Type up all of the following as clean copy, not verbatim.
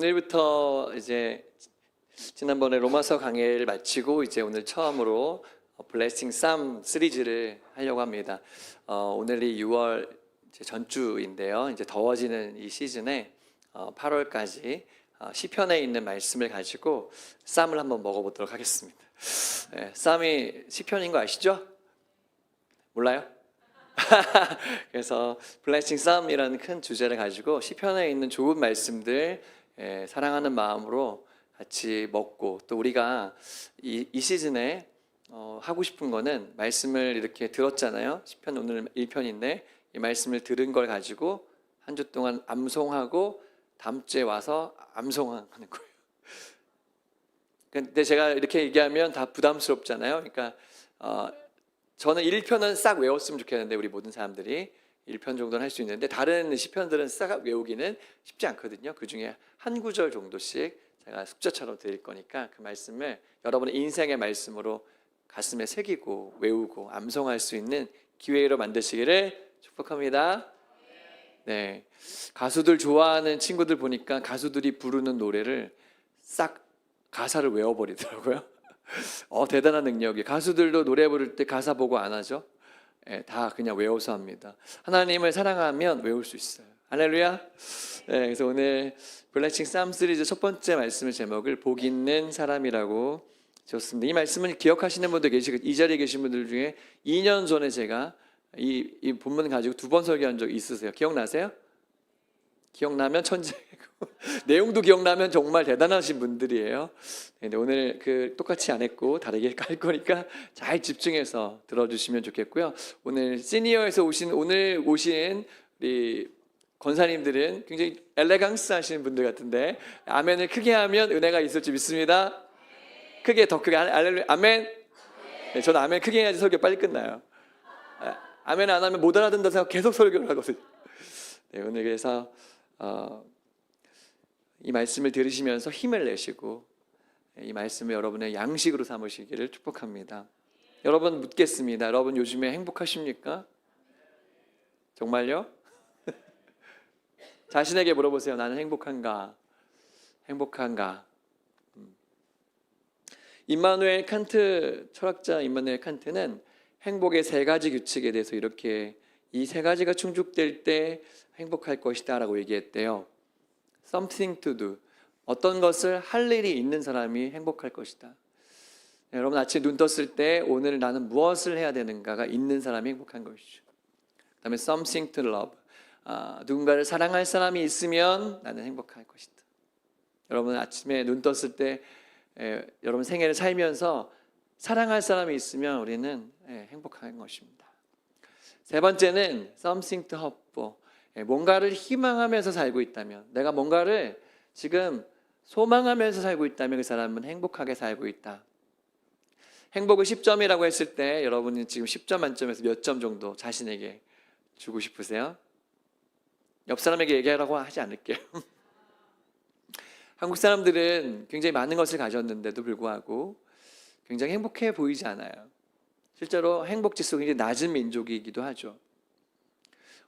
오늘부터 이제 지난번에 로마서 강해를 마치고 이제 오늘 처음으로 블레싱 쌈 시리즈를 하려고 합니다. 오늘이 6월 전주인데요. 이제 더워지는 이 시즌에 8월까지 시편에 있는 말씀을 가지고 쌈을 한번 먹어보도록 하겠습니다. 쌈이 시편인 거 아시죠? 몰라요? 그래서 블레싱 쌈이라는 큰 주제를 가지고 시편에 있는 좋은 말씀들 사랑하는 마음으로 같이 먹고, 또 우리가 이 시즌에 하고 싶은 거는 말씀을 이렇게 들었잖아요. 시편 오늘 1편인데 이 말씀을 들은 걸 가지고 한 주 동안 암송하고 다음 주에 와서 암송하는 거예요. 근데 제가 이렇게 얘기하면 다 부담스럽잖아요. 그러니까 저는 1편은 싹 외웠으면 좋겠는데, 우리 모든 사람들이 1편 정도는 할 수 있는데 다른 시편들은 싹 외우기는 쉽지 않거든요. 그 중에 한 구절 정도씩 제가 숙제처럼 드릴 거니까 그 말씀을 여러분의 인생의 말씀으로 가슴에 새기고 외우고 암송할 수 있는 기회로 만드시기를 축복합니다. 네, 가수들 좋아하는 친구들 보니까 가수들이 부르는 노래를 싹 가사를 외워버리더라고요. 대단한 능력이. 가수들도 노래 부를 때 가사 보고 안 하죠. 다 그냥 외워서 합니다. 하나님을 사랑하면 외울 수 있어요. 할렐루야. 그래서 오늘 블레싱 쌈 시리즈 첫 번째 말씀의 제목을 복 있는 사람이라고 지었습니다. 이 말씀을 기억하시는 분들 계시고, 이 자리에 계신 분들 중에 2년 전에 제가 이 본문 가지고 2번 설교한 적 있으세요? 기억나세요? 기억나면 천재고 내용도 기억나면 정말 대단하신 분들이에요. 근데 오늘 똑같이 안 했고 다르게 할 거니까 잘 집중해서 들어주시면 좋겠고요. 오늘 시니어에서 오늘 오신 우리 권사님들은 굉장히 엘레강스 하시는 분들 같은데 아멘을 크게 하면 은혜가 있을지 믿습니다. 크게, 더 크게. 할렐루야. 아멘. 네, 저는 아멘 크게 해야지 설교 빨리 끝나요. 아멘 안 하면 못 알아듣는다 생각 계속 설교를 하거든요. 네, 오늘 그래서 이 말씀을 들으시면서 힘을 내시고 이 말씀을 여러분의 양식으로 삼으시기를 축복합니다. 여러분 묻겠습니다. 여러분 요즘에 행복하십니까? 정말요? 자신에게 물어보세요. 나는 행복한가? 행복한가? 임마누엘 칸트, 철학자 임마누엘 칸트는 행복의 3가지 규칙에 대해서 이렇게, 이 3가지가 충족될 때 행복할 것이다 라고 얘기했대요. Something to do, 어떤 것을 할 일이 있는 사람이 행복할 것이다. 여러분 아침에 눈 떴을 때 오늘 나는 무엇을 해야 되는가가 있는 사람이 행복한 것이죠. 그 다음에 something to love, 누군가를 사랑할 사람이 있으면 나는 행복할 것이다. 여러분 아침에 눈 떴을 때 여러분 생애를 살면서 사랑할 사람이 있으면 우리는 행복한 것입니다. 3번째는 something to hope for, 뭔가를 희망하면서 살고 있다면, 내가 뭔가를 지금 소망하면서 살고 있다면 그 사람은 행복하게 살고 있다. 행복을 10점이라고 했을 때 여러분은 지금 10점 만점에서 몇 점 정도 자신에게 주고 싶으세요? 옆 사람에게 얘기하라고 하지 않을게요. 한국 사람들은 굉장히 많은 것을 가졌는데도 불구하고 굉장히 행복해 보이지 않아요. 실제로 행복 지수가 굉장히 낮은 민족이기도 하죠.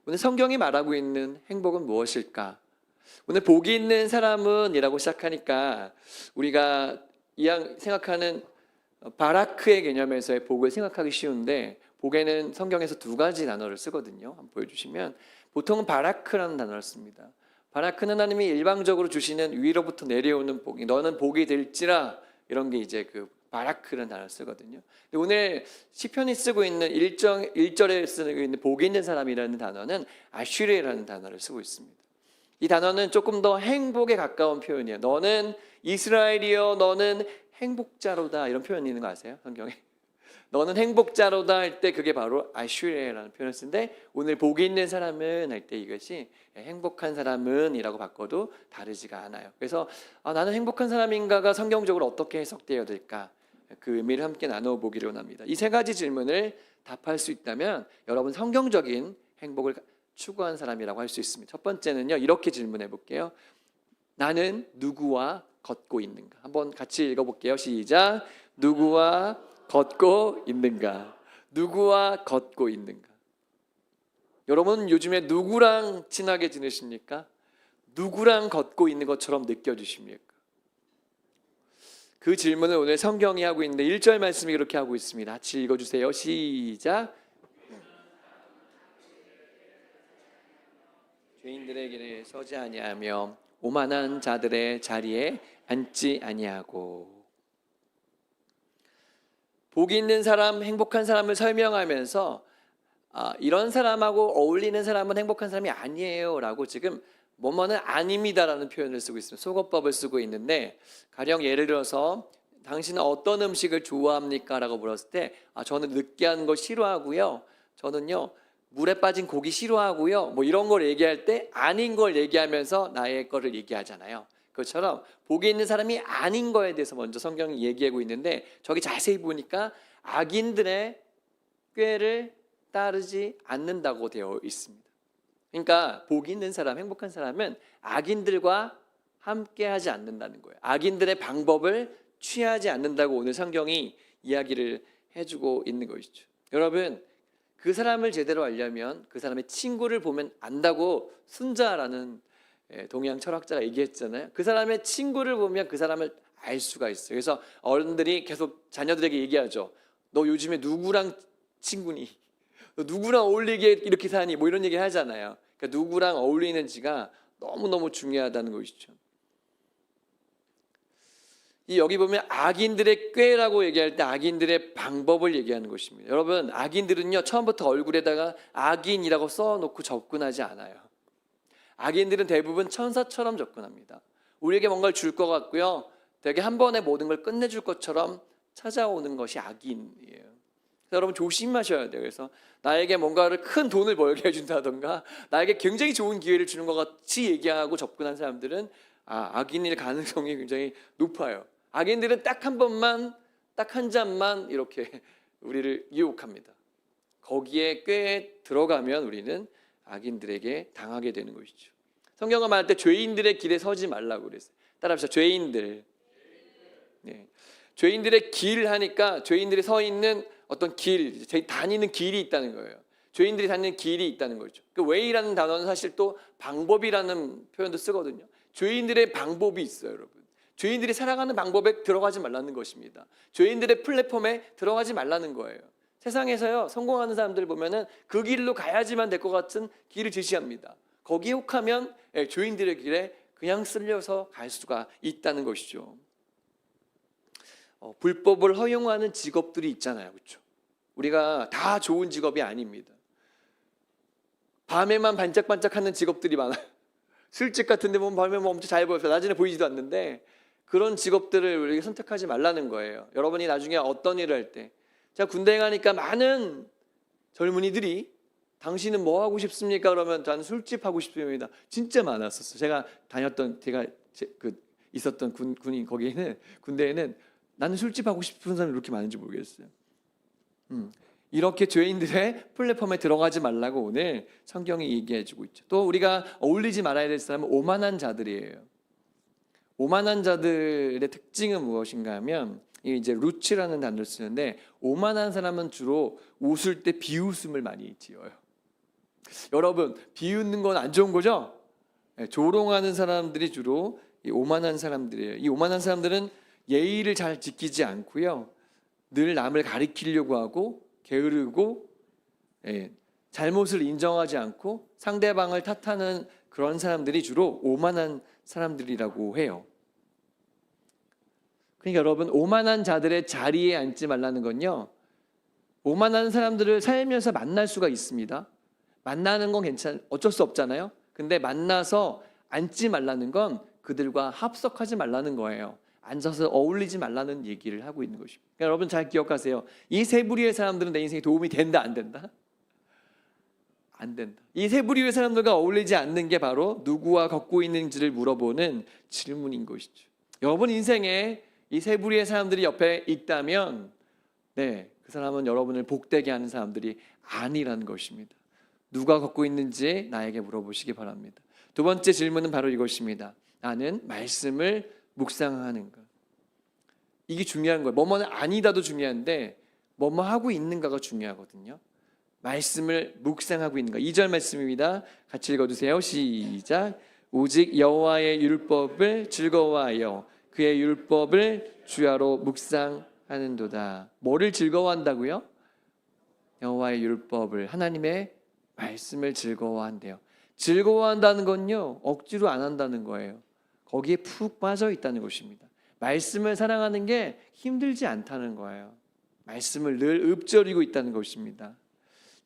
오늘 성경이 말하고 있는 행복은 무엇일까? 오늘 복이 있는 사람은 이라고 시작하니까 우리가 생각하는 바라크의 개념에서의 복을 생각하기 쉬운데, 복에는 성경에서 2가지 단어를 쓰거든요. 한번 보여주시면, 보통은 바라크라는 단어를 씁니다. 바라크는 하나님이 일방적으로 주시는 위로부터 내려오는 복이, 너는 복이 될지라, 이런 게 이제 그 바라크라는 단어를 쓰거든요. 근데 오늘 시편이 쓰고 있는 1절에 쓰고 있는 복이 있는 사람이라는 단어는 아슈레라는 단어를 쓰고 있습니다. 이 단어는 조금 더 행복에 가까운 표현이에요. 너는 이스라엘이여 너는 행복자로다, 이런 표현이 있는 거 아세요? 성경에 너는 행복자로다 할 때 그게 바로 아슈레라는 표현을 쓰는데, 오늘 복이 있는 사람은 할 때 이것이 행복한 사람은 이라고 바꿔도 다르지가 않아요. 그래서 나는 행복한 사람인가가 성경적으로 어떻게 해석되어야 될까, 그 의미를 함께 나누어 보기를 원합니다. 이 3가지 질문을 답할 수 있다면 여러분 성경적인 행복을 추구한 사람이라고 할 수 있습니다. 첫 번째는요, 이렇게 질문해 볼게요. 나는 누구와 걷고 있는가? 한번 같이 읽어볼게요. 시작. 누구와 걷고 있는가? 누구와 걷고 있는가? 여러분 요즘에 누구랑 친하게 지내십니까? 누구랑 걷고 있는 것처럼 느껴지십니까? 그 질문을 오늘 성경이 하고 있는데 1절 말씀이 그렇게 하고 있습니다. 같이 읽어주세요. 시작. 죄인들의 길에 서지 아니하며 오만한 자들의 자리에 앉지 아니하고. 복이 있는 사람, 행복한 사람을 설명하면서 이런 사람하고 어울리는 사람은 행복한 사람이 아니에요 라고 지금 뭐뭐는 아닙니다라는 표현을 쓰고 있습니다. 속어법을 쓰고 있는데, 가령 예를 들어서 당신은 어떤 음식을 좋아합니까? 라고 물었을 때 저는 느끼한 거 싫어하고요, 저는요 물에 빠진 고기 싫어하고요, 뭐 이런 걸 얘기할 때 아닌 걸 얘기하면서 나의 거를 얘기하잖아요. 그것처럼 복이 있는 사람이 아닌 거에 대해서 먼저 성경이 얘기하고 있는데, 저기 자세히 보니까 악인들의 꾀를 따르지 않는다고 되어 있습니다. 그러니까 복이 있는 사람, 행복한 사람은 악인들과 함께하지 않는다는 거예요. 악인들의 방법을 취하지 않는다고 오늘 성경이 이야기를 해주고 있는 것이죠. 여러분, 그 사람을 제대로 알려면 그 사람의 친구를 보면 안다고 순자라는 동양 철학자가 얘기했잖아요. 그 사람의 친구를 보면 그 사람을 알 수가 있어요. 그래서 어른들이 계속 자녀들에게 얘기하죠. 너 요즘에 누구랑 친구니? 너 누구랑 어울리게 이렇게 사니? 뭐 이런 얘기 하잖아요. 그러니까 누구랑 어울리는지가 너무너무 중요하다는 것이죠. 여기 보면 악인들의 꾀라고 얘기할 때 악인들의 방법을 얘기하는 것입니다. 여러분, 악인들은요 처음부터 얼굴에다가 악인이라고 써놓고 접근하지 않아요. 악인들은 대부분 천사처럼 접근합니다. 우리에게 뭔가를 줄 것 같고요, 되게 한 번에 모든 걸 끝내줄 것처럼 찾아오는 것이 악인이에요. 여러분 조심하셔야 돼요. 그래서 나에게 뭔가를 큰 돈을 벌게 해준다던가 나에게 굉장히 좋은 기회를 주는 것 같이 얘기하고 접근한 사람들은 악인일 가능성이 굉장히 높아요. 악인들은 딱 한 번만, 딱 한 잔만 이렇게 우리를 유혹합니다. 거기에 꽤 들어가면 우리는 악인들에게 당하게 되는 것이죠. 성경은 말할 때 죄인들의 길에 서지 말라고 그랬어요. 따라합시다. 죄인들. 네. 죄인들의 길 하니까 죄인들이 서 있는 어떤 길, 다니는 길이 있다는 거예요. 죄인들이 다니는 길이 있다는 거죠. 그 way라는 단어는 사실 또 방법이라는 표현도 쓰거든요. 죄인들의 방법이 있어요, 여러분. 죄인들이 살아가는 방법에 들어가지 말라는 것입니다. 죄인들의 플랫폼에 들어가지 말라는 거예요. 세상에서요 성공하는 사람들 보면은 그 길로 가야지만 될 것 같은 길을 제시합니다. 거기에 혹하면 죄인들의 길에 그냥 쓸려서 갈 수가 있다는 것이죠. 불법을 허용하는 직업들이 있잖아요, 그렇죠? 우리가 다 좋은 직업이 아닙니다. 밤에만 반짝반짝하는 직업들이 많아요. 술집 같은데 보면 밤에 엄청 잘 보여서 낮에는 보이지도 않는데, 그런 직업들을 우리가 선택하지 말라는 거예요. 여러분이 나중에 어떤 일을 할 때, 제가 군대에 가니까 많은 젊은이들이 당신은 뭐 하고 싶습니까? 그러면 저는 술집 하고 싶습니다. 진짜 많았었어요. 제가 있었던 군인 거기에는, 군대에는 나는 술집 하고 싶은 사람이 이렇게 많은지 모르겠어요. 이렇게 죄인들의 플랫폼에 들어가지 말라고 오늘 성경이 얘기해주고 있죠. 또 우리가 어울리지 말아야 될 사람은 오만한 자들이에요. 오만한 자들의 특징은 무엇인가 하면, 이제 루치라는 단어를 쓰는데, 오만한 사람은 주로 웃을 때 비웃음을 많이 지어요. 여러분, 비웃는 건 안 좋은 거죠? 조롱하는 사람들이 주로 이 오만한 사람들이에요. 이 오만한 사람들은 예의를 잘 지키지 않고요, 늘 남을 가리키려고 하고 게으르고 잘못을 인정하지 않고 상대방을 탓하는 그런 사람들이 주로 오만한 사람들이라고 해요. 그러니까 여러분, 오만한 자들의 자리에 앉지 말라는 건요, 오만한 사람들을 살면서 만날 수가 있습니다. 만나는 건 어쩔 수 없잖아요. 근데 만나서 앉지 말라는 건 그들과 합석하지 말라는 거예요. 앉아서 어울리지 말라는 얘기를 하고 있는 것입니다. 그러니까 여러분 잘 기억하세요. 이 세 부류의 사람들은 내 인생에 도움이 된다, 안 된다? 안 된다. 이 세 부류의 사람들과 어울리지 않는 게 바로 누구와 걷고 있는지를 물어보는 질문인 것이죠. 여러분 인생에 이 세 부류의 사람들이 옆에 있다면, 그 사람은 여러분을 복되게 하는 사람들이 아니라는 것입니다. 누가 걷고 있는지 나에게 물어보시기 바랍니다. 두 번째 질문은 바로 이것입니다. 나는 말씀을 묵상하는가? 이게 중요한 거예요. 뭐뭐는 아니다도 중요한데 뭐뭐 하고 있는가가 중요하거든요. 말씀을 묵상하고 있는가. 2절 말씀입니다. 같이 읽어주세요. 시작. 오직 여호와의 율법을 즐거워하여 그의 율법을 주야로 묵상하는도다. 뭐를 즐거워한다고요? 여호와의 율법을, 하나님의 말씀을 즐거워한대요. 즐거워한다는 건요, 억지로 안 한다는 거예요. 거기에 푹 빠져 있다는 것입니다. 말씀을 사랑하는 게 힘들지 않다는 거예요. 말씀을 늘 읊조리고 있다는 것입니다.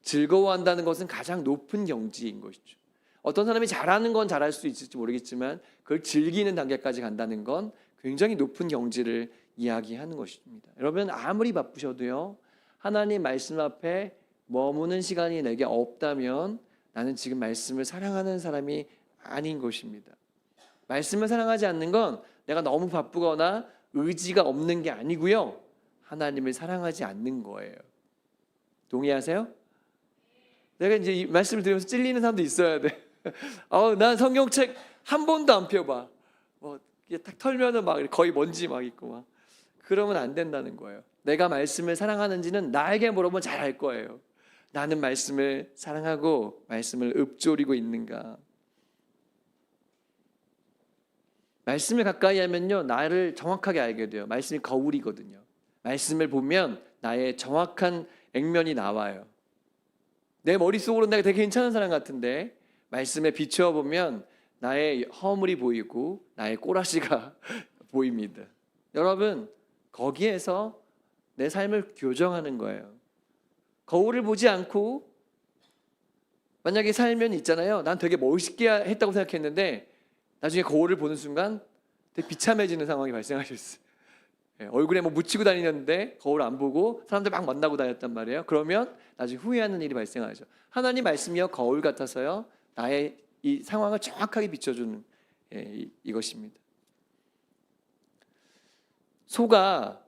즐거워한다는 것은 가장 높은 경지인 것이죠. 어떤 사람이 잘하는 건 잘할 수 있을지 모르겠지만 그걸 즐기는 단계까지 간다는 건 굉장히 높은 경지를 이야기하는 것입니다. 여러분, 아무리 바쁘셔도요, 하나님 말씀 앞에 머무는 시간이 내게 없다면 나는 지금 말씀을 사랑하는 사람이 아닌 것입니다. 말씀을 사랑하지 않는 건 내가 너무 바쁘거나 의지가 없는 게 아니고요, 하나님을 사랑하지 않는 거예요. 동의하세요? 내가 이제 이 말씀을 들으면서 찔리는 사람도 있어야 돼. 난 성경책 한 번도 안 펴봐. 이게 딱 털면은 막 거의 먼지 막 있고 막. 그러면 안 된다는 거예요. 내가 말씀을 사랑하는지는 나에게 물어보면 잘 알 거예요. 나는 말씀을 사랑하고 말씀을 읊조리고 있는가? 말씀을 가까이 하면요, 나를 정확하게 알게 돼요. 말씀이 거울이거든요. 말씀을 보면 나의 정확한 액면이 나와요. 내 머릿속으로 내가 되게 괜찮은 사람 같은데 말씀에 비추어 보면 나의 허물이 보이고 나의 꼬라지가 보입니다. 여러분, 거기에서 내 삶을 교정하는 거예요. 거울을 보지 않고 만약에 살면 있잖아요, 난 되게 멋있게 했다고 생각했는데 나중에 거울을 보는 순간 되게 비참해지는 상황이 발생하셨어요. 얼굴에 뭐 묻히고 다니는데 거울 안 보고 사람들 막 만나고 다녔단 말이에요. 그러면 나중에 후회하는 일이 발생하죠. 하나님 말씀이요, 거울 같아서요, 나의 이 상황을 정확하게 비춰주는 이것입니다. 소가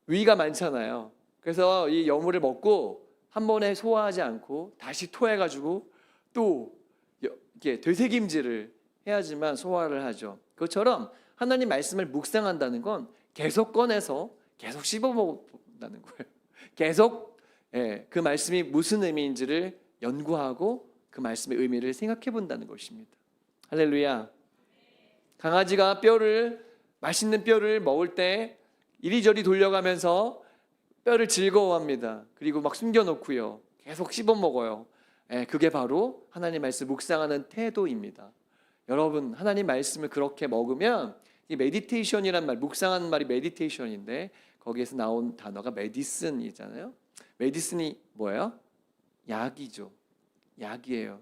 위가 많잖아요. 그래서 이 여물을 먹고 한 번에 소화하지 않고 다시 토해가지고 또 이렇게 되새김질을 해야지만 소화를 하죠. 그것처럼 하나님 말씀을 묵상한다는 건 계속 꺼내서 계속 씹어 먹는다는 거예요. 계속 그 말씀이 무슨 의미인지를 연구하고 그 말씀의 의미를 생각해 본다는 것입니다. 할렐루야. 강아지가 맛있는 뼈를 먹을 때 이리저리 돌려가면서 뼈를 즐거워합니다. 그리고 막 숨겨놓고요, 계속 씹어 먹어요. 그게 바로 하나님 말씀 묵상하는 태도입니다. 여러분, 하나님 말씀을 그렇게 먹으면, 이 메디테이션이란 말, 묵상하는 말이 메디테이션인데 거기에서 나온 단어가 메디슨이잖아요. 메디슨이 뭐예요? 약이죠. 약이에요.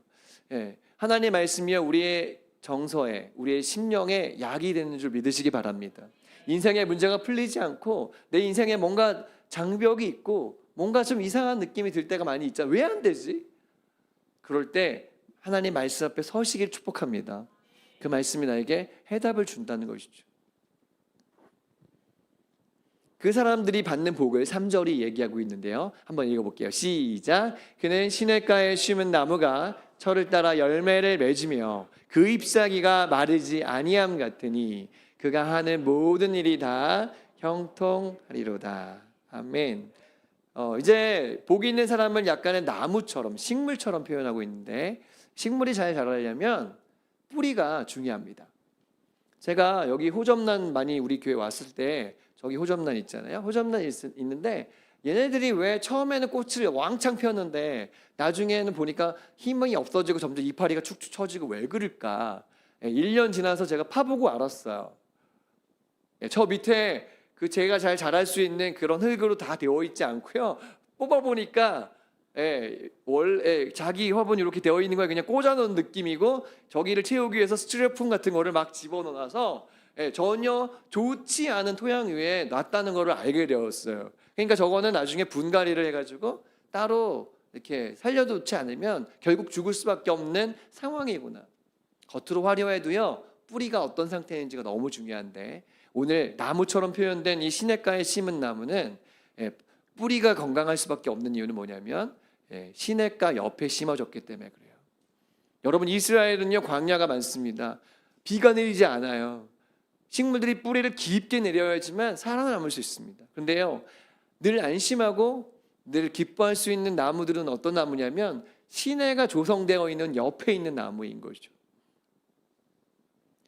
하나님 말씀이요, 우리의 정서에, 우리의 심령에 약이 되는 줄 믿으시기 바랍니다. 인생의 문제가 풀리지 않고 내 인생에 뭔가 장벽이 있고 뭔가 좀 이상한 느낌이 들 때가 많이 있잖아요. 왜 안 되지? 그럴 때 하나님 말씀 앞에 서시길 축복합니다. 그 말씀이 나에게 해답을 준다는 것이죠. 그 사람들이 받는 복을 3절이 얘기하고 있는데요, 한번 읽어볼게요. 시작. 그는 시냇가에 심은 나무가 철을 따라 열매를 맺으며 그 잎사귀가 마르지 아니함 같으니 그가 하는 모든 일이 다 형통하리로다. 아멘. 이제 복이 있는 사람을 약간의 나무처럼, 식물처럼 표현하고 있는데, 식물이 잘 자라려면 뿌리가 중요합니다. 제가 여기 호접란 많이 우리 교회 왔을 때 저기 호접란 있잖아요. 호접란 있는데 얘네들이 왜 처음에는 꽃을 왕창 폈는데 나중에는 보니까 힘이 없어지고 점점 이파리가 축축 처지고 왜 그럴까? 1년 지나서 제가 파보고 알았어요. 저 밑에 그 제가 잘 자랄 수 있는 그런 흙으로 다 되어 있지 않고요, 뽑아보니까 자기 화분이 이렇게 되어 있는 거에 그냥 꽂아놓은 느낌이고, 저기를 채우기 위해서 스티로폼 같은 거를 막 집어넣어서 전혀 좋지 않은 토양 위에 놨다는 거를 알게 되었어요. 그러니까 저거는 나중에 분갈이를 해가지고 따로 이렇게 살려두지 않으면 결국 죽을 수밖에 없는 상황이구나. 겉으로 화려해도요, 뿌리가 어떤 상태인지가 너무 중요한데, 오늘 나무처럼 표현된 이 시냇가에 심은 나무는 뿌리가 건강할 수밖에 없는 이유는 뭐냐면 시냇가 옆에 심어졌기 때문에 그래요. 여러분, 이스라엘은요, 광야가 많습니다. 비가 내리지 않아요. 식물들이 뿌리를 깊게 내려야지만 살아남을 수 있습니다. 그런데요, 늘 안심하고 늘 기뻐할 수 있는 나무들은 어떤 나무냐면 시내가 조성되어 있는 옆에 있는 나무인 거죠.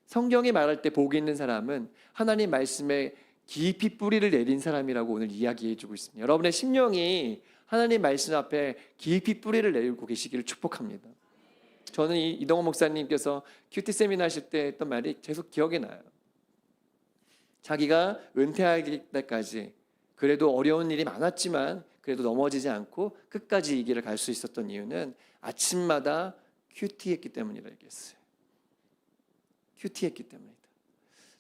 성경이 말할 때 복이 있는 사람은 하나님 말씀에 깊이 뿌리를 내린 사람이라고 오늘 이야기해 주고 있습니다. 여러분의 심령이 하나님 말씀 앞에 깊이 뿌리를 내리고 계시기를 축복합니다. 저는 이동원 목사님께서 큐티 세미나 하실 때 했던 말이 계속 기억이 나요. 자기가 은퇴할 때까지 그래도 어려운 일이 많았지만 그래도 넘어지지 않고 끝까지 이 길을 갈 수 있었던 이유는 아침마다 큐티했기 때문이라고 얘기했어요. 큐티했기 때문이다.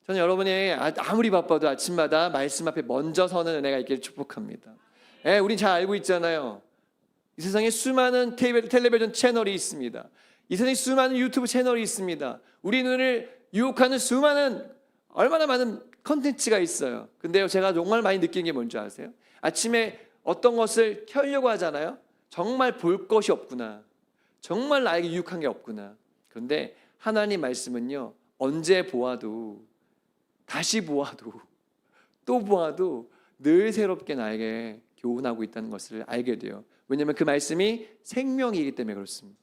저는 여러분이 아무리 바빠도 아침마다 말씀 앞에 먼저 서는 은혜가 있기를 축복합니다. 우린 잘 알고 있잖아요. 이 세상에 수많은 텔레비전 채널이 있습니다. 이 세상에 수많은 유튜브 채널이 있습니다. 우리 눈을 유혹하는 수많은 얼마나 많은 컨텐츠가 있어요. 근데요, 제가 정말 많이 느낀 게 뭔지 아세요? 아침에 어떤 것을 켜려고 하잖아요. 정말 볼 것이 없구나. 정말 나에게 유익한 게 없구나. 그런데 하나님 말씀은요, 언제 보아도 다시 보아도 또 보아도 늘 새롭게 나에게 교훈하고 있다는 것을 알게 돼요. 왜냐하면 그 말씀이 생명이기 때문에 그렇습니다.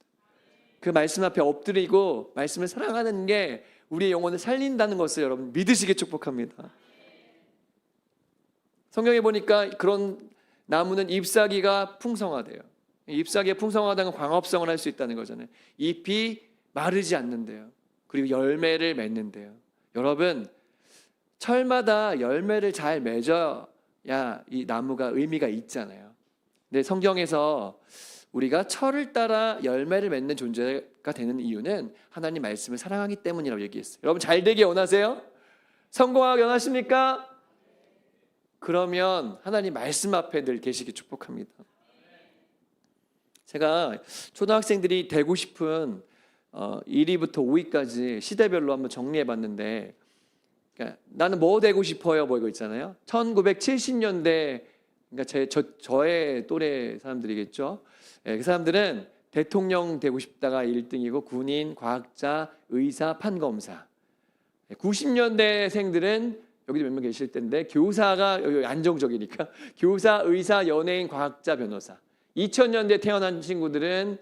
그 말씀 앞에 엎드리고 말씀을 사랑하는 게 우리의 영혼을 살린다는 것을 여러분 믿으시게 축복합니다. 성경에 보니까 그런 나무는 잎사귀가 풍성하대요. 잎사귀가 풍성하다는 건 광합성을 할 수 있다는 거잖아요. 잎이 마르지 않는데요. 그리고 열매를 맺는데요. 여러분, 철마다 열매를 잘 맺어야 이 나무가 의미가 있잖아요. 근데 성경에서 우리가 철을 따라 열매를 맺는 존재가 되는 이유는 하나님 말씀을 사랑하기 때문이라고 얘기했어요. 여러분 잘 되기 원하세요? 성공하기 원하십니까? 그러면 하나님 말씀 앞에 늘 계시기 축복합니다. 제가 초등학생들이 되고 싶은 1위부터 5위까지 시대별로 한번 정리해 봤는데, 그러니까 나는 뭐 되고 싶어요? 뭐 이거 있잖아요. 1970년대, 그러니까 저의 또래 사람들이겠죠. 그 사람들은 대통령 되고 싶다가 1등이고 군인, 과학자, 의사, 판검사. 90년대생들은 여기도 몇 명 계실 텐데 교사가 안정적이니까 교사, 의사, 연예인, 과학자, 변호사. 2000년대 태어난 친구들은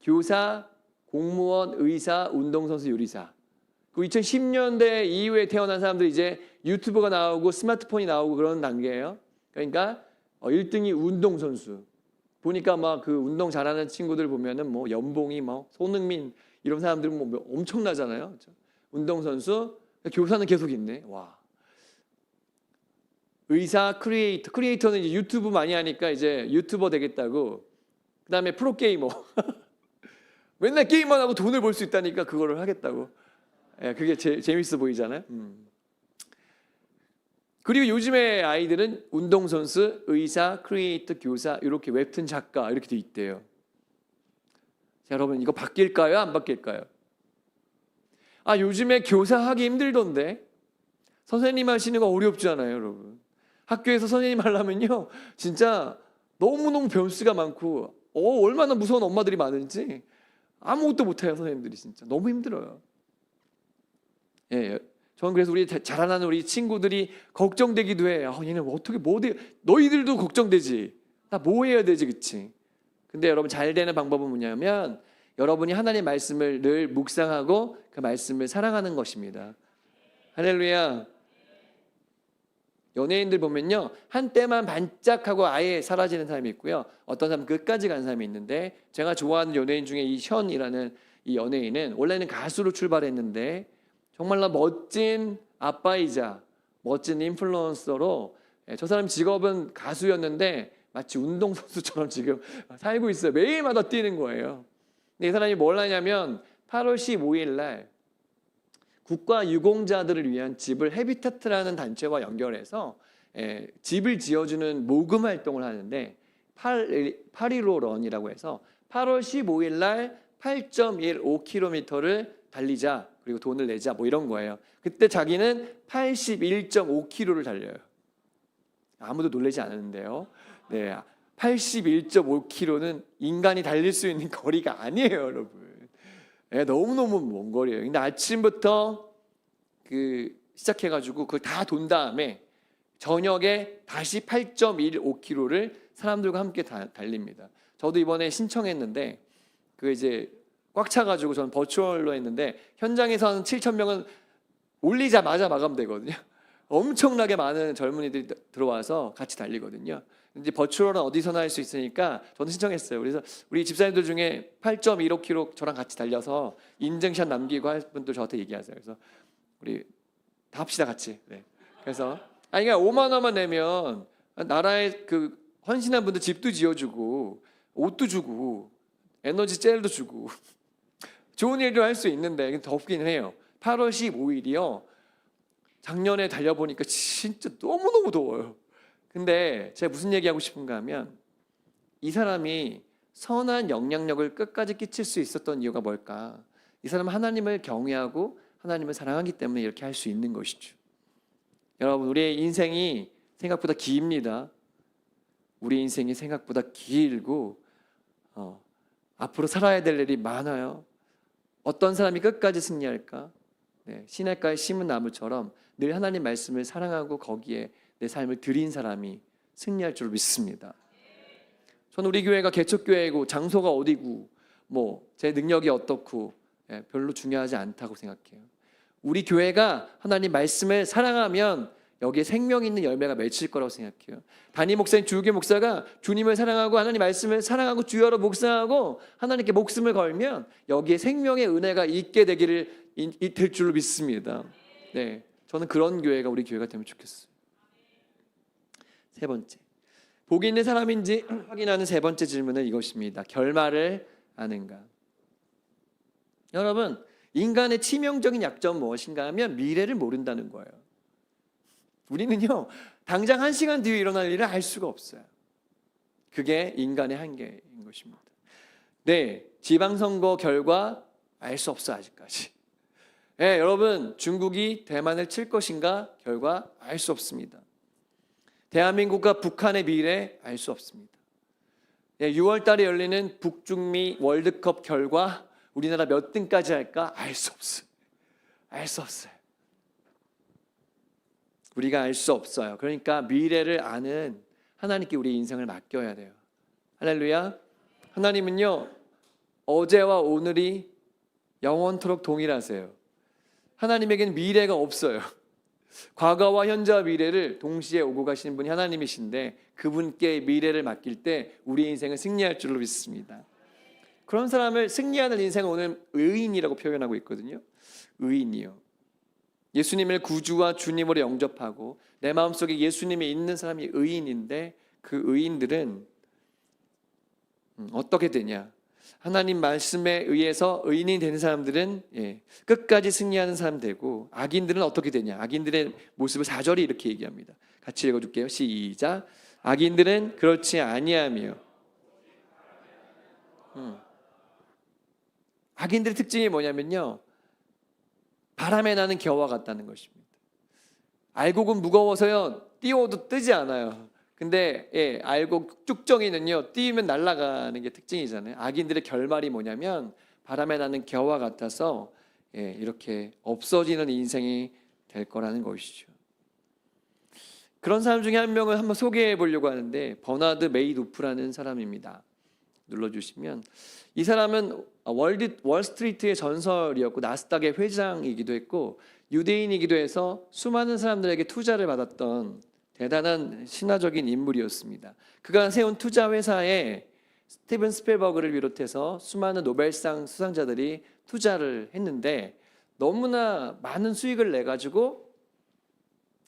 교사, 공무원, 의사, 운동선수, 요리사. 그 2010년대 이후에 태어난 사람들 이제 유튜브가 나오고 스마트폰이 나오고 그런 단계예요. 그러니까 1등이 운동선수. 보니까 막 그 운동 잘하는 친구들 보면은 뭐 연봉이 뭐 손흥민 이런 사람들은 뭐 엄청나잖아요. 그렇죠? 운동선수, 교사는 계속 있네. 와. 의사, 크리에이터는 이제 유튜브 많이 하니까 이제 유튜버 되겠다고. 그다음에 프로게이머. 맨날 게임만 하고 돈을 벌 수 있다니까 그거를 하겠다고. 그게 재밌어 보이잖아요. 그리고 요즘의 아이들은 운동선수, 의사, 크리에이터, 교사, 이렇게 웹툰 작가 이렇게 돼 있대요. 자, 여러분 이거 바뀔까요? 안 바뀔까요? 요즘에 교사 하기 힘들던데. 선생님 하시는 거 어렵지 않아요, 여러분. 학교에서 선생님 하려면요, 진짜 너무너무 변수가 많고 얼마나 무서운 엄마들이 많은지 아무것도 못해요, 선생님들이. 진짜 너무 힘들어요. 저는 그래서 우리 자라나는 우리 친구들이 걱정되기도 해. 얘는 어떻게 너희들도 걱정되지. 나 뭐 해야 되지, 그치? 근데 여러분 잘 되는 방법은 뭐냐면 여러분이 하나님 말씀을 늘 묵상하고 그 말씀을 사랑하는 것입니다. 할렐루야. 연예인들 보면요, 한때만 반짝하고 아예 사라지는 사람이 있고요, 어떤 사람은 끝까지 간 사람이 있는데, 제가 좋아하는 연예인 중에 이 현이라는 이 연예인은 원래는 가수로 출발했는데 정말로 멋진 아빠이자 멋진 인플루언서로, 저 사람 직업은 가수였는데 마치 운동선수처럼 지금 살고 있어요. 매일마다 뛰는 거예요. 근데 이 사람이 뭘 하냐면 8월 15일 날 국가유공자들을 위한 집을 해비타트라는 단체와 연결해서 집을 지어주는 모금 활동을 하는데 8.15 런이라고 해서 8월 15일 날 8.15km를 달리자, 그리고 돈을 내자, 뭐 이런 거예요. 그때 자기는 81.5km를 달려요. 아무도 놀라지 않았는데요. 81.5km는 인간이 달릴 수 있는 거리가 아니에요, 여러분. 너무너무 먼 거리예요. 근데 아침부터 시작해가지고 그걸 다 돈 다음에 저녁에 다시 8.15km를 사람들과 함께 달립니다. 저도 이번에 신청했는데 이제 꽉 차가지고 저는 버추얼로 했는데 현장에서 한 7,000명은 올리자마자 마감되거든요. 엄청나게 많은 젊은이들이 들어와서 같이 달리거든요. 이제 버추얼은 어디서나 할 수 있으니까 저는 신청했어요. 그래서 우리 집사님들 중에 8.15km 저랑 같이 달려서 인증샷 남기고 할 분들 저한테 얘기하세요. 그래서 우리 다 합시다 같이. 네. 그래서 그러니까 5만 원만 내면 나라에 그 헌신한 분들 집도 지어주고 옷도 주고 에너지 젤도 주고 좋은 일도 할 수 있는데 덥긴 해요. 8월 15일이요. 작년에 달려보니까 진짜 너무너무 더워요. 근데 제가 무슨 얘기하고 싶은가 하면 이 사람이 선한 영향력을 끝까지 끼칠 수 있었던 이유가 뭘까? 이 사람은 하나님을 경외하고 하나님을 사랑하기 때문에 이렇게 할 수 있는 것이죠. 여러분, 우리의 인생이 생각보다 깁니다. 우리 인생이 생각보다 길고 앞으로 살아야 될 일이 많아요. 어떤 사람이 끝까지 승리할까? 네, 시냇가에 심은 나무처럼 늘 하나님 말씀을 사랑하고 거기에 내 삶을 드린 사람이 승리할 줄 믿습니다. 저는 우리 교회가 개척교회이고 장소가 어디고 뭐 제 능력이 어떻고 별로 중요하지 않다고 생각해요. 우리 교회가 하나님 말씀을 사랑하면 여기에 생명 있는 열매가 맺힐 거라고 생각해요. 담임 목사님, 주교 목사가 주님을 사랑하고 하나님 말씀을 사랑하고 주여로 묵상하고 하나님께 목숨을 걸면 여기에 생명의 은혜가 있게 되기를 될 줄로 믿습니다. 네, 저는 그런 교회가 우리 교회가 되면 좋겠어요. 세 번째, 복이 있는 사람인지 확인하는 세 번째 질문은 이것입니다. 결말을 아는가? 여러분, 인간의 치명적인 약점은 무엇인가 하면 미래를 모른다는 거예요. 우리는요, 당장 1시간 뒤에 일어날 일을 알 수가 없어요. 그게 인간의 한계인 것입니다. 네, 지방선거 결과 알 수 없어 아직까지. 네, 여러분, 중국이 대만을 칠 것인가? 결과 알 수 없습니다. 대한민국과 북한의 미래 알 수 없습니다. 6월 달에 열리는 북중미 월드컵 결과 우리나라 몇 등까지 할까? 알 수 없어요. 알 수 없어요. 우리가 알 수 없어요. 그러니까 미래를 아는 하나님께 우리 인생을 맡겨야 돼요. 할렐루야. 하나님은요, 어제와 오늘이 영원토록 동일하세요. 하나님에게는 미래가 없어요. 과거와 현재와 미래를 동시에 오고 가시는 분이 하나님이신데 그분께 미래를 맡길 때 우리 인생은 승리할 줄로 믿습니다. 그런 사람을 승리하는 인생은 오늘 의인이라고 표현하고 있거든요. 의인이요. 예수님을 구주와 주님으로 영접하고 내 마음속에 예수님이 있는 사람이 의인인데 그 의인들은 어떻게 되냐? 하나님 말씀에 의해서 의인이 되는 사람들은 끝까지 승리하는 사람 되고 악인들은 어떻게 되냐? 악인들의 모습을 4절이 이렇게 얘기합니다. 같이 읽어줄게요. 시작. 악인들은 그렇지 아니하며 악인들의 특징이 뭐냐면요, 바람에 나는 겨와 같다는 것입니다. 알곡은 무거워서요 띄워도 뜨지 않아요. 근데 알곡 쭉정이는요 띄우면 날아가는 게 특징이잖아요. 악인들의 결말이 뭐냐면 바람에 나는 겨와 같아서 이렇게 없어지는 인생이 될 거라는 것이죠. 그런 사람 중에 한 명을 한번 소개해 보려고 하는데 버나드 메이도프라는 사람입니다. 눌러주시면 이 사람은 월스트리트의 전설이었고 나스닥의 회장이기도 했고 유대인이기도 해서 수많은 사람들에게 투자를 받았던 대단한 신화적인 인물이었습니다. 그가 세운 투자 회사에 스티븐 스필버그를 비롯해서 수많은 노벨상 수상자들이 투자를 했는데 너무나 많은 수익을 내 가지고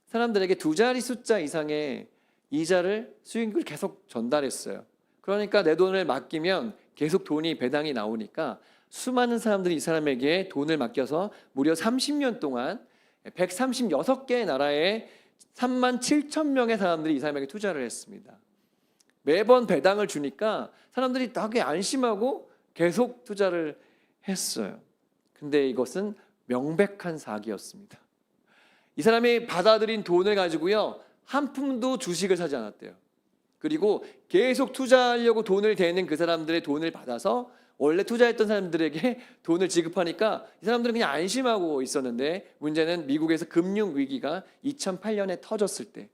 사람들에게 2자리 숫자 이상의 이자를 수익을 계속 전달했어요. 그러니까 내 돈을 맡기면 계속 돈이 배당이 나오니까 수많은 사람들이 이 사람에게 돈을 맡겨서 무려 30년 동안 136개의 나라에 3만 7천 명의 사람들이 이 사람에게 투자를 했습니다. 매번 배당을 주니까 사람들이 되게 안심하고 계속 투자를 했어요. 근데 이것은 명백한 사기였습니다. 이 사람이 받아들인 돈을 가지고요 한 푼도 주식을 사지 않았대요. 그리고 계속 투자하려고 돈을 대는 그 사람들의 돈을 받아서 원래 투자했던 사람들에게 돈을 지급하니까 이 사람들은 그냥 안심하고 있었는데 문제는 미국에서 금융위기가 2008년에 터졌을 때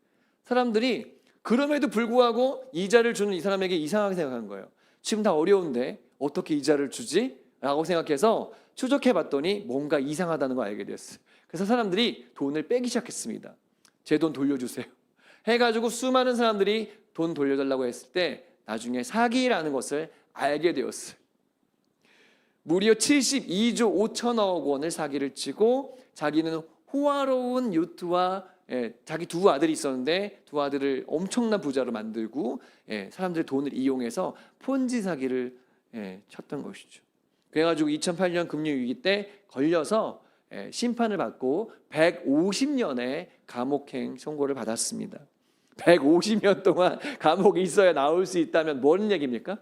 사람들이 그럼에도 불구하고 이자를 주는 이 사람에게 이상하게 생각한 거예요. 지금 다 어려운데 어떻게 이자를 주지? 라고 생각해서 추적해 봤더니 뭔가 이상하다는 걸 알게 됐어요. 그래서 사람들이 돈을 빼기 시작했습니다. 제 돈 돌려주세요. 해가지고 수많은 사람들이 돈 돌려달라고 했을 때 나중에 사기라는 것을 알게 되었어요. 무려 72조 5천억 원을 사기를 치고 자기는 호화로운 요트와 자기 두 아들이 있었는데 두 아들을 엄청난 부자로 만들고 사람들의 돈을 이용해서 폰지 사기를 쳤던 것이죠. 그래가지고 2008년 금융위기 때 걸려서 심판을 받고 150년의 감옥행 선고를 받았습니다. 150년 동안 감옥에 있어야 나올 수 있다면 뭔 얘기입니까?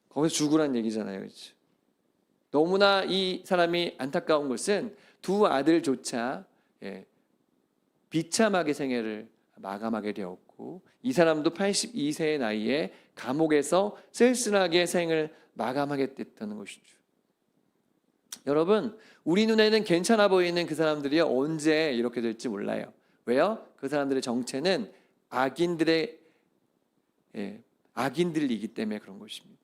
거기서 죽으란 얘기잖아요. 그렇죠? 너무나 이 사람이 안타까운 것은 두 아들조차 비참하게 생애를 마감하게 되었고 이 사람도 82세의 나이에 감옥에서 쓸쓸하게 생을 마감하게 됐다는 것이죠. 여러분, 우리 눈에는 괜찮아 보이는 그 사람들이 언제 이렇게 될지 몰라요. 왜요? 그 사람들의 정체는 악인들이기 때문에 그런 것입니다.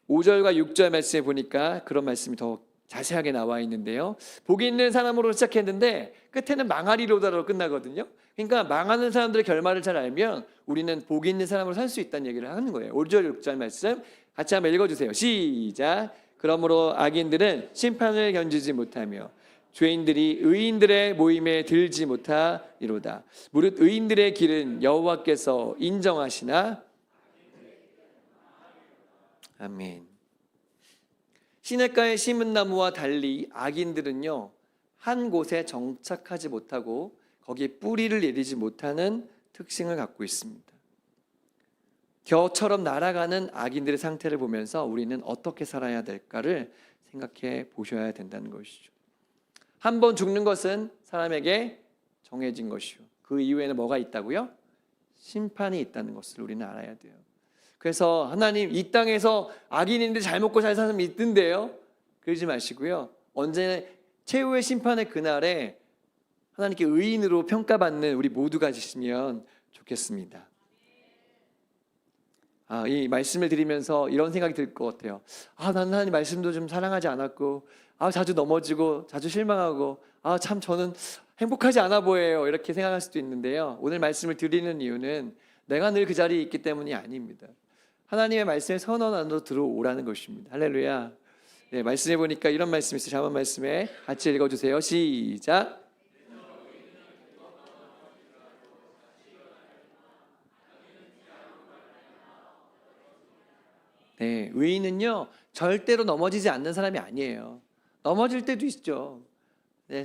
5절과 6절 말씀에 보니까 그런 말씀이 더 자세하게 나와 있는데요. 복이 있는 사람으로 시작했는데 끝에는 망하리로다로 끝나거든요. 그러니까 망하는 사람들의 결말을 잘 알면 우리는 복이 있는 사람으로 살 수 있다는 얘기를 하는 거예요. 5절, 6절 말씀 같이 한번 읽어주세요. 시작. 그러므로 악인들은 심판을 견디지 못하며 죄인들이 의인들의 모임에 들지 못하리로다. 무릇 의인들의 길은 여호와께서 인정하시나. 아멘. 시냇가에 심은 나무와 달리 악인들은요 한 곳에 정착하지 못하고 거기에 뿌리를 내리지 못하는 특징을 갖고 있습니다. 겨처럼 날아가는 악인들의 상태를 보면서 우리는 어떻게 살아야 될까를 생각해 보셔야 된다는 것이죠. 한 번 죽는 것은 사람에게 정해진 것이요. 그 이후에는 뭐가 있다고요? 심판이 있다는 것을 우리는 알아야 돼요. 그래서 하나님 이 땅에서 악인인데 잘 먹고 잘 사는 사람이 있던데요. 그러지 마시고요. 언제나 최후의 심판의 그날에 하나님께 의인으로 평가받는 우리 모두가 되시면 좋겠습니다. 이 말씀을 드리면서 이런 생각이 들 것 같아요. 나는 하나님 말씀도 좀 사랑하지 않았고 자주 넘어지고 자주 실망하고 참 저는 행복하지 않아 보여요. 이렇게 생각할 수도 있는데요. 오늘 말씀을 드리는 이유는 내가 늘 그 자리에 있기 때문이 아닙니다. 하나님의 말씀에 선언 안으로 들어오라는 것입니다. 할렐루야. 네, 말씀해 보니까 이런 말씀이 있어요. 자문 말씀에 같이 읽어주세요. 시작. 네, 의인은요 절대로 넘어지지 않는 사람이 아니에요. 넘어질 때도 있죠. 네,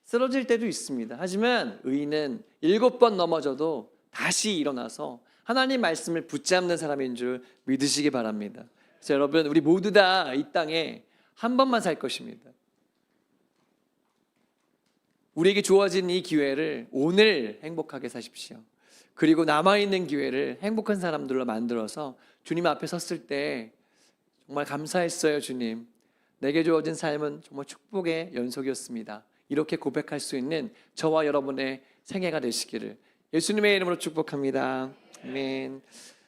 쓰러질 때도 있습니다. 하지만 의인은 7번 넘어져도 다시 일어나서 하나님 말씀을 붙잡는 사람인 줄 믿으시기 바랍니다. 그래서 여러분 우리 모두 다 이 땅에 한 번만 살 것입니다. 우리에게 주어진 이 기회를 오늘 행복하게 사십시오. 그리고 남아있는 기회를 행복한 사람들로 만들어서 주님 앞에 섰을 때 정말 감사했어요. 주님, 내게 주어진 삶은 정말 축복의 연속이었습니다. 이렇게 고백할 수 있는 저와 여러분의 생애가 되시기를 예수님의 이름으로 축복합니다. 아멘.